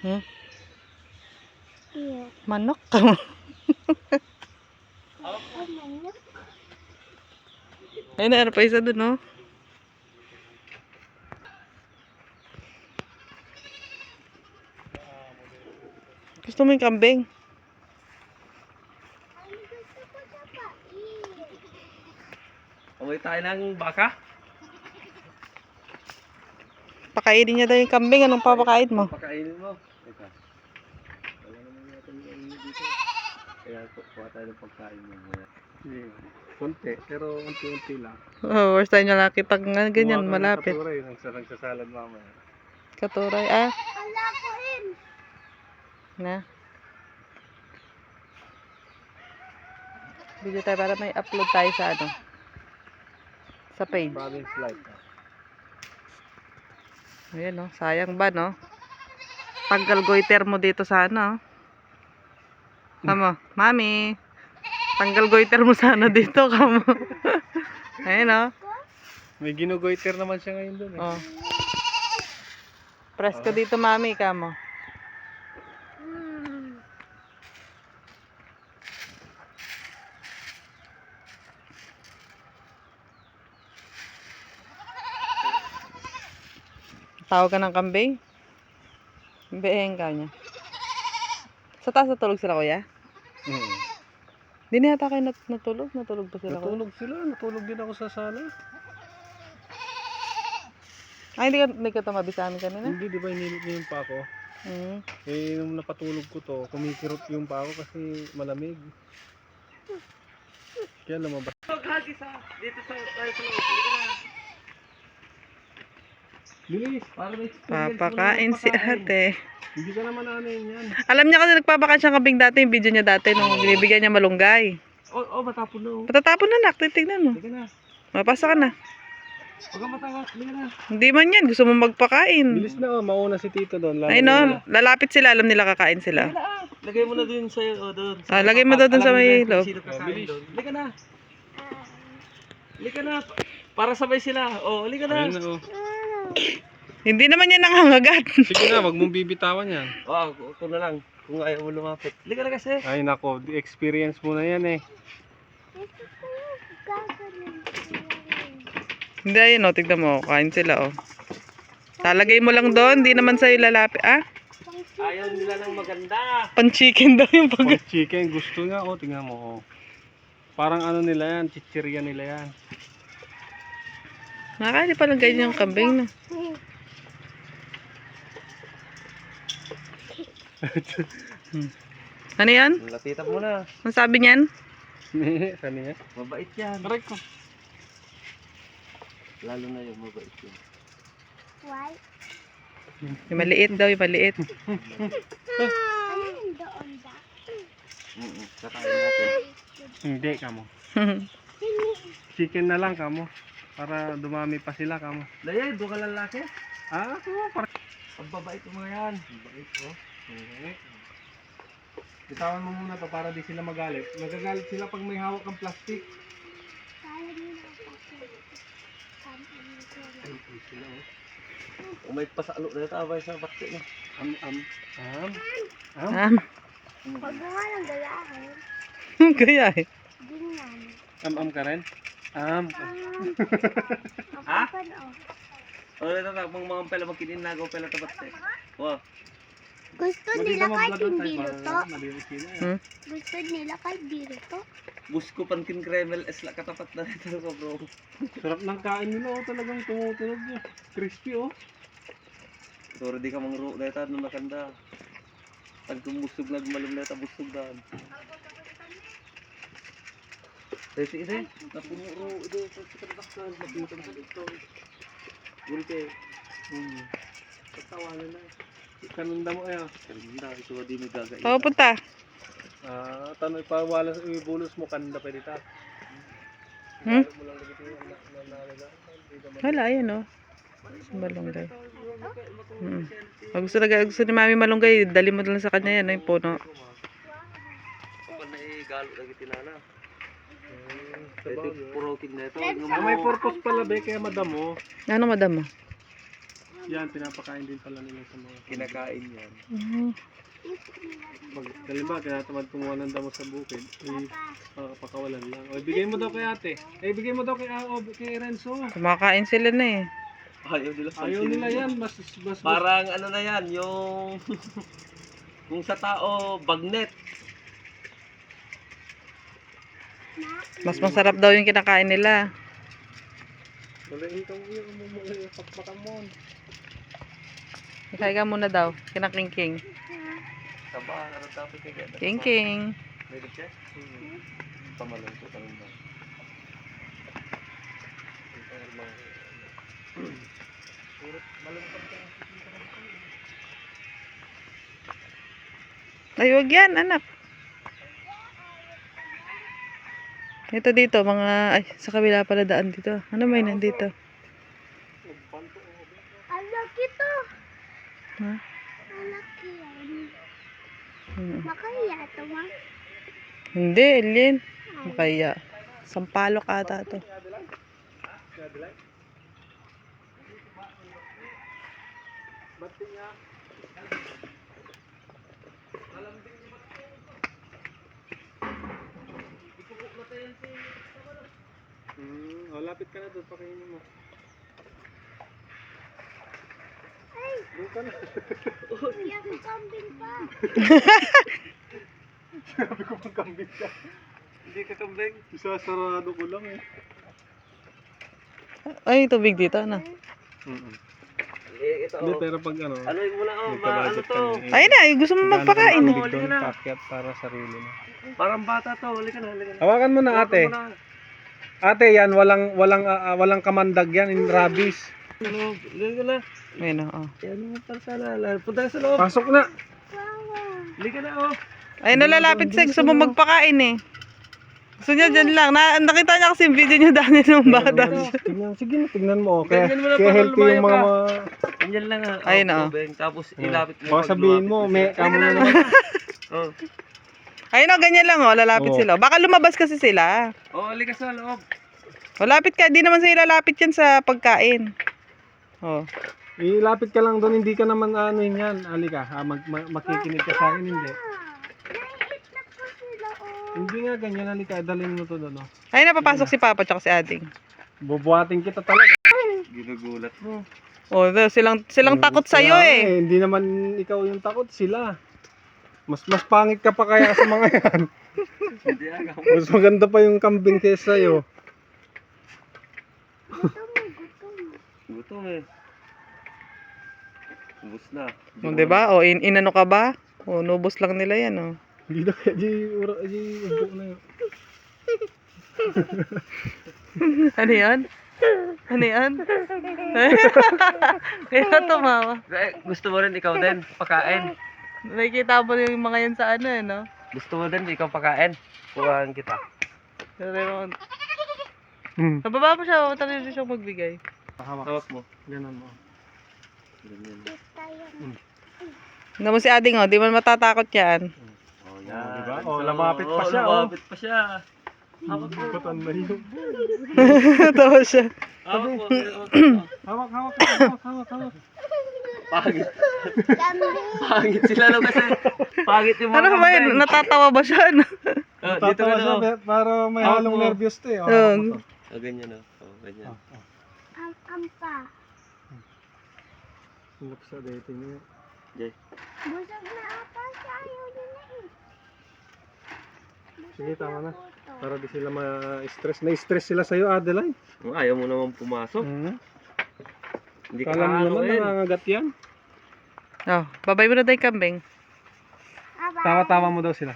Hmm? Iya. Manok. Manok. Ayun na, ano pa isa dun, oh. Gusto mo yung kambing? Amoy tayo ng baka? Pakainin niya daw yung kambing. Anong papakain mo? Pakainin mo. Teka. Wala naman natin yung dito. Kaya kuha tayo ng pagkain mo. Kunti, pero unti-unti lang. Oh, first time niya lang kitang ganyan, malapit. Katuray, nagsasalad mamaya. Katuray, ah. Ala ko rin. Na. Video tayo para may upload tayo sa ano. Sa page. Province life. Ayan, oh. Sayang ba, no? Tanggal goiter mo dito sana, oh. Kamo, mami. Tanggal goiter mo sana dito, kamo. Ayan, oh. May ginugoiter naman siya ngayon dun eh. Oh. Presko dito, mami, kamo. Tawag ka ng kambing? Biheng ka niya. Sa taas natulog sila, kuya? Di na yata kayo natulog? Natulog ba sila, kuya? Natulog sila. Natulog din ako sa sala. Ay, hindi ka tumabi sa amin kanina? Hindi, di ba inilit niyo yung pako? Eh, nung napatulog ko to, kumikirot yung pako kasi malamig. Kaya lumabas. Dito sa tayo sa loob. Bilis! Papakain si ate. Hindi ka naman ano yan. Alam niya kasi nagpapakain siyang kambing dati, yung video niya dati nung binibigyan niya malunggay. Matapon na. Patatapon na, nak. Titignan mo. Sige na. Mapasa ka na. Huwag ka matawa. Sige na. Hindi man yan. Gusto mo magpakain. Bilis na, mauna si Tito doon. Ay no, lalapit sila. Alam nila kakain sila. Lagay mo na din sa doon. Lagay mo doon sa may loob. Bilis. Halika na. Halika na. Para sabay sila. Halika na. Hindi naman yan nangangagat. Sige na, wag mong bibitawan yan. Ako na lang. Kung ayaw mo lumapit. Halika na kasi. Ay nako, experience mo na yan eh. Hindi, ayun o. Tignan mo. Kain sila o. Talagay mo lang doon. Hindi naman sa'yo lalapit. Ah? Ayaw nila ng maganda. Pan-chicken daw yung pag... Pag chicken, gusto nga. Tingnan mo. Parang ano nila yan, chichirya nila yan. Nakakali pa lang ganyan yung kambing na. Ano yan? Lapitan mo na. Ano sabi niyan? Kaniya? Mabait yan. Correct ko. Lalo na yung mabait yan. Why? Yung maliit daw, yung maliit. Ano yung doon ba? Kakain natin. Hindi, kamo. Chicken na lang, kamo. Para dumami pa sila, kamo. Daya, doon ka lalaki? Pagbabait mo mga yan. Mabait, oh. Bitawan mo muna to para di sila magalit. Nagagalit sila pag may hawak kang plastic. Kaya nila ako. May pasalo na tabay sa bakti na. Pag mo nga lang galahin. Kaya eh. Ganyan. Ka rin? Ang papan o. Ito na, mga pala magkininagaw pala tabakti. Wow. Gusto nila kahit hindi luto. Hmm? Gusto nila kahit hindi luto. Busko pankin kremel esla katapat na ito ko bro. Sarap ng kain nila oh, talagang tumutunog niya. Crispy oh. Sorry di ka mangro na ito nung nakanda. Pag kumusog na gumalong na ito busog na. Sige. Napumuro ito sa kataksan. Mapintang sa ito. Gulte. Pagtawanan na. Kanunda mo kaya. Kanunda. Ito di mo gagawin. Saan punta? Tanong ipawala sa ibulos mo kanunda pwede ta. Wala, ayan o. Malunggay. Pag gusto ni mami malunggay, dali mo lang sa kanya yan, yung puno. Kapag naigalo lagi tinana. Ito puro kin na ito. Red May purpose pala be kaya madamo. Ano madam mo? Yan, pinapakain din pala nila sa mga Kinakain yan. Mhm. pag halimbawa, tinatamad kumuha ng damo sa bukid, pakawalan lang. O, ibigay mo daw kay ate. Ibigay mo daw kay Renzo. Kumakain sila na eh. Ayaw nila Ayaw nila yan, mas Parang ano na yan, yung... kung sa tao, bagnet. Mas masarap daw yung kinakain nila. Malaking kang yung pakpakan mo. Kaya ka muna daw. Kinakingking. Saba, ano dapat kaya ganda? Kingking. Meron siya? Pamalang ko, tanong ba? Ay, wag yan, anak. Ito dito, mga... Ay, sa kabila pala daan dito. Ano may nandito? Ang laki to. Ha? Ang laki yan. Hmm. Makaya to, ma. Hindi, alien. Kaya. Sampalok ata to. Lapit ka na doon, pakainin mo. Doon ka na. Hindi ako kambing pa. Sabi ko pang kambing ka. Hindi ka kambing. Isasarado ko lang eh. Ay, tubig dito, ano? Eh, ito, Hindi, oh. pero pag ano, Ano yung muna, oh, may ano kabudget to? kami. Ay na, gusto mo magpakain eh. Doon, doon, pakyat para sarili mo. Parang bata to, halika na, halika na. Hawakan mo na ate. Hawakan mo na. Ate, yan, walang kamandag yan in rabies. Ano, halika na. Ayun, oh. Yan naman pala sana. Punta ka sa loob. Pasok na. Halika na, oh. Ay, nalalapit siya. Gusto mo magpakain eh. Gusto niya dyan lang. Nakita niya kasi yung video niyo dati ng bata. Tingnan, sige, tignan mo. Kaya, Ganyan mo na kaya para healthy yung mga... lumayo Ganyan lang, ah. Ayun, oh. Tubig. Tapos ilapit mo. Baka sabihin mo, may kamo na naman. Oh. Ayun, oh, ganyan lang, oh. Lalapit Oo. sila. Baka lumabas kasi sila. Oh, halika sa loob. Malapit ka. Di naman sila lalapit yan sa pagkain. Oh. Ilapit ka lang doon, hindi ka naman ano yan. Halika, makikinig ka sa akin, hindi. Naiitlak ko sila, oh. Hindi nga ganyan, halika, dalhin mo to doon. Oh. Ay, napapasok si Papa tsaka si Ading. Bubuhatin kita talaga. Ginugulat mo. Oh, silang takot sa'yo Kaya eh. Hindi naman ikaw yung takot, sila. Mas pangit ka pa kaya sa mga yan. Hindi agaw. Mas maganda pa yung kambing kaysa sa'yo. Gutom eh. Ubus na. Oh, diba? Oh, inano ka ba? Oh, nubos lang nila yan, oh. Hindi na kaya, ubo na yun. Ano yan? Ano yan? Kaya tumawa. Eh, gusto mo rin ikaw din pakain. Nakikita mo yung mga yan sa ano, eh, no? Gusto mo din ikaw pakain. Kuhaan kita. Pero, sa baba mo siya, matali siya magbigay. Hawak mo. Ganun mo. Ganyan. Tingnan mo si Ading, oh. Di man matatakot yan. Oh, yan. Diba? Oh, lumapit pa siya, oh. Lumapit pa siya. Hawak mo. Batan na yun. Tawa siya. Hawak mo. Hawak. Pangit. Kambing. Pangit sila lang kasi. Pangit yung mga Ano ba yun? kambing. Natatawa ba siya? Ano? Oh, dito ka Tatawa siya, na. para may Hawak halong mo. nervyos to eh. Oo. Oh, ganyan oh. Oh, ganyan. Ampa. Hulap sa dating niya. Jay. Busog na ata siya. Ayaw niya na eh. Sige, tama na. Para di sila ma-stress. Na-stress sila sa'yo, Adeline. Oh, ayaw mo naman pumasok. Hindi ka Kala mo naman haluin. nangangagat yan. Oh, babay mo na tayo kambing. Aba. Tawa-tawa mo daw sila.